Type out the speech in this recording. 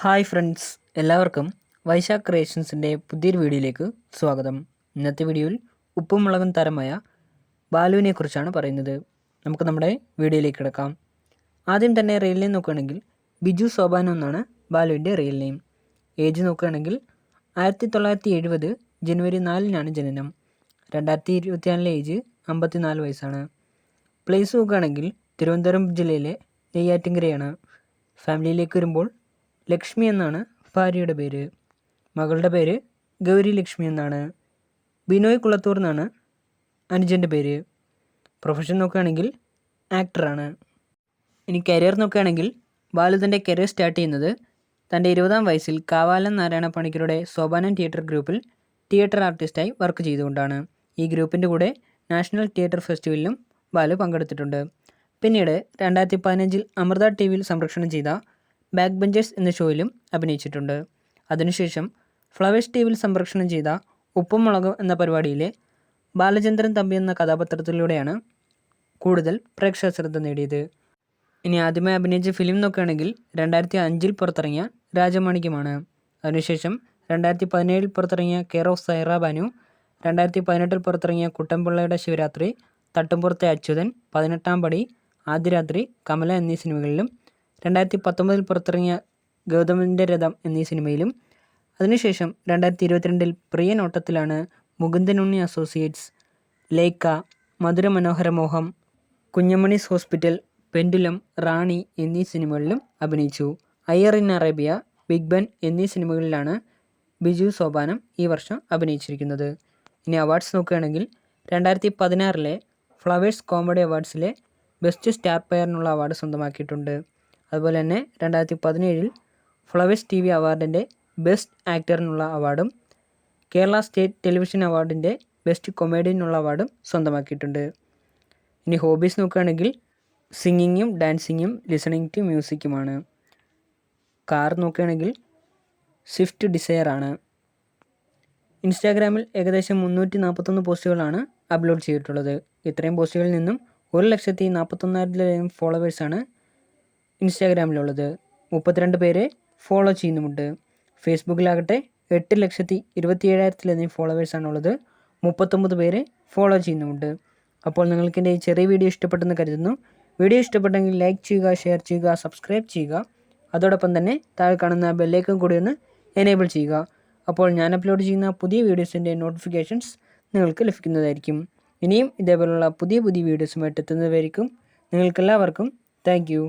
Hi friends, എല്ലാവർക്കും വൈശാഖ് ക്രിയേഷൻസിൻ്റെ പുതിയൊരു വീഡിയോയിലേക്ക് സ്വാഗതം. ഇന്നത്തെ വീഡിയോയിൽ ഉപ്പും മുളകും താരമായ ബാലുവിനെ കുറിച്ചാണ് പറയുന്നത്. നമുക്ക് നമ്മുടെ വീഡിയോയിലേക്ക് കിടക്കാം. ആദ്യം തന്നെ റിയൽ നെയിം നോക്കുകയാണെങ്കിൽ ബിജു സോപാനം എന്നാണ് ബാലുവിൻ്റെ റിയൽ നെയിം. ഏജ് നോക്കുകയാണെങ്കിൽ 1970 ജനുവരി 4-നാണ് ജനനം. 2024 ഏജ് 54 വയസ്സാണ്. പ്ലേസ് നോക്കുകയാണെങ്കിൽ തിരുവനന്തപുരം ജില്ലയിലെ നെയ്യാറ്റിൻകരയാണ്. ഫാമിലിയിലേക്ക് വരുമ്പോൾ ലക്ഷ്മി എന്നാണ് ഭാര്യയുടെ പേര്. മകളുടെ പേര് ഗൗരി ലക്ഷ്മി എന്നാണ്. ബിനോയ് കുളത്തൂർ എന്നാണ് അനുജൻ്റെ പേര്. പ്രൊഫഷൻ നോക്കുകയാണെങ്കിൽ ആക്ടറാണ്. ഇനി കരിയർ നോക്കുകയാണെങ്കിൽ ബാലു തൻ്റെ കരിയർ സ്റ്റാർട്ട് ചെയ്യുന്നത് തൻ്റെ 20-ാം വയസ്സിൽ കാവാലം നാരായണ പണിക്കരുടെ സോപാനം തിയേറ്റർ ഗ്രൂപ്പിൽ തിയേറ്റർ ആർട്ടിസ്റ്റായി വർക്ക് ചെയ്തുകൊണ്ടാണ്. ഈ ഗ്രൂപ്പിൻ്റെ കൂടെ നാഷണൽ തിയേറ്റർ ഫെസ്റ്റിവലിലും ബാലു പങ്കെടുത്തിട്ടുണ്ട്. പിന്നീട് 2015 അമൃത TV-യിൽ സംപ്രേഷണം ചെയ്ത ബാക്ക് ബെഞ്ചേഴ്സ് എന്ന ഷോയിലും അഭിനയിച്ചിട്ടുണ്ട്. അതിനുശേഷം ഫ്ലവേഴ്സ് TV-യിൽ സംപ്രേഷണം ചെയ്ത ഉപ്പും മുളകും എന്ന പരിപാടിയിലെ ബാലചന്ദ്രൻ തമ്പി എന്ന കഥാപാത്രത്തിലൂടെയാണ് കൂടുതൽ പ്രേക്ഷക ശ്രദ്ധ നേടിയത്. ഇനി ആദ്യമായി അഭിനയിച്ച ഫിലിം നോക്കുകയാണെങ്കിൽ 2005-ൽ പുറത്തിറങ്ങിയ രാജമാണിക്യമാണ്. അതിനുശേഷം 2017-ൽ പുറത്തിറങ്ങിയ കെയർ ഓഫ് സൈറ ബാനു, 2018-ൽ പുറത്തിറങ്ങിയ കുട്ടൻപിള്ളയുടെ ശിവരാത്രി, തട്ടുംപുറത്തെ അച്യുതൻ, 18-ാം പടി, ആദ്യ രാത്രി, കമല എന്നീ സിനിമകളിലും, 2019-ൽ പുറത്തിറങ്ങിയ ഗൗതമൻ്റെ രഥം എന്നീ സിനിമയിലും, അതിനുശേഷം 2022-ൽ പ്രിയ നോട്ടത്തിലാണ്, മുകുന്ദൻ ഉണ്ണി അസോസിയേറ്റ്സ്, ലേക്ക, മധുര മനോഹര മോഹം, കുഞ്ഞമണീസ് ഹോസ്പിറ്റൽ, പെൻഡുലം, റാണി എന്നീ സിനിമകളിലും അഭിനയിച്ചു. അയ്യർ ഇൻ അറേബ്യ, ബിഗ് ബൻ എന്നീ സിനിമകളിലാണ് ബിജു സോപാനം ഈ വർഷം അഭിനയിച്ചിരിക്കുന്നത്. ഇനി അവാർഡ്സ് നോക്കുകയാണെങ്കിൽ 2016-ലെ ഫ്ലവേഴ്സ് കോമഡി അവാർഡ്സിലെ ബെസ്റ്റ് സ്റ്റാർ പ്ലെയറിനുള്ള അവാർഡ് സ്വന്തമാക്കിയിട്ടുണ്ട്. അതുപോലെ തന്നെ 2017-ൽ ഫ്ലവേഴ്സ് TV അവാർഡിൻ്റെ ബെസ്റ്റ് ആക്ടറിനുള്ള അവാർഡും കേരള സ്റ്റേറ്റ് ടെലിവിഷൻ അവാർഡിൻ്റെ ബെസ്റ്റ് കൊമേഡിയനുള്ള അവാർഡും സ്വന്തമാക്കിയിട്ടുണ്ട്. ഇനി ഹോബീസ് നോക്കുകയാണെങ്കിൽ സിംഗിങ്ങും ഡാൻസിങ്ങും ലിസണിങ് ടു മ്യൂസിക്കുമാണ്. കാർ നോക്കുകയാണെങ്കിൽ സ്വിഫ്റ്റ് ഡിസയർ ആണ്. ഇൻസ്റ്റാഗ്രാമിൽ ഏകദേശം 341 പോസ്റ്റുകളാണ് അപ്ലോഡ് ചെയ്തിട്ടുള്ളത്. ഇത്രയും പോസ്റ്റുകളിൽ നിന്നും 1,41,000 ഫോളോവേഴ്സാണ് ഇൻസ്റ്റാഗ്രാമിലുള്ളത്. 32 പേരെ ഫോളോ ചെയ്യുന്നുമുണ്ട്. ഫേസ്ബുക്കിലാകട്ടെ 8,27,000 ഫോളോവേഴ്സാണുള്ളത്. 39 പേരെ ഫോളോ ചെയ്യുന്നുമുണ്ട്. അപ്പോൾ നിങ്ങൾക്ക് എൻ്റെ ഈ ചെറിയ വീഡിയോ ഇഷ്ടപ്പെട്ടെന്ന് കരുതുന്നു. വീഡിയോ ഇഷ്ടപ്പെട്ടെങ്കിൽ ലൈക്ക് ചെയ്യുക, ഷെയർ ചെയ്യുക, സബ്സ്ക്രൈബ് ചെയ്യുക. അതോടൊപ്പം തന്നെ താഴെ കാണുന്ന ബെല്ലൈക്കൺ കൂടി ഒന്ന് എനേബിൾ ചെയ്യുക. അപ്പോൾ ഞാൻ അപ്ലോഡ് ചെയ്യുന്ന പുതിയ വീഡിയോസിൻ്റെ നോട്ടിഫിക്കേഷൻസ് നിങ്ങൾക്ക് ലഭിക്കുന്നതായിരിക്കും. ഇനിയും ഇതേപോലുള്ള പുതിയ വീഡിയോസുമായിട്ട് എത്തുന്നതായിരിക്കും. നിങ്ങൾക്കെല്ലാവർക്കും താങ്ക് യു.